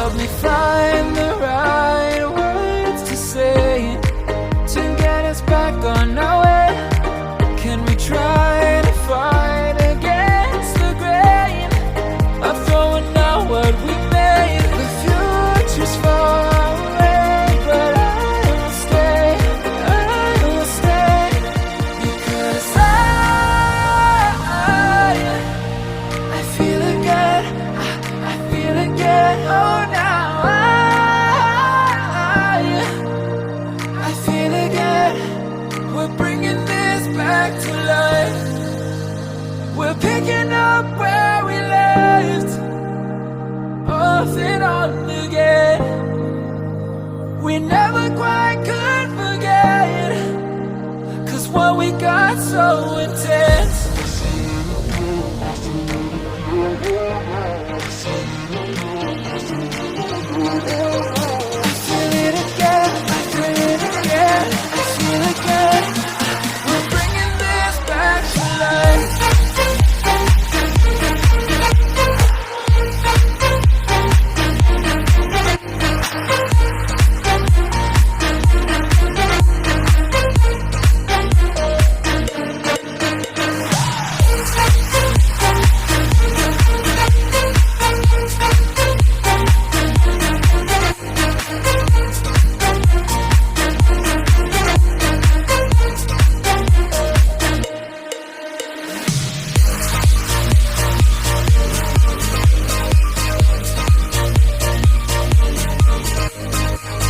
help me find the right words to say to get us back on our way. Can we try to fight against the grain of throwing out what we made? The future's far away, but I will stay, because I feel again, I feel again, oh now I feel again. We're bringing this back to life. We're picking up where we left off and on again. We never quite could forget, 'cause what we got so intense.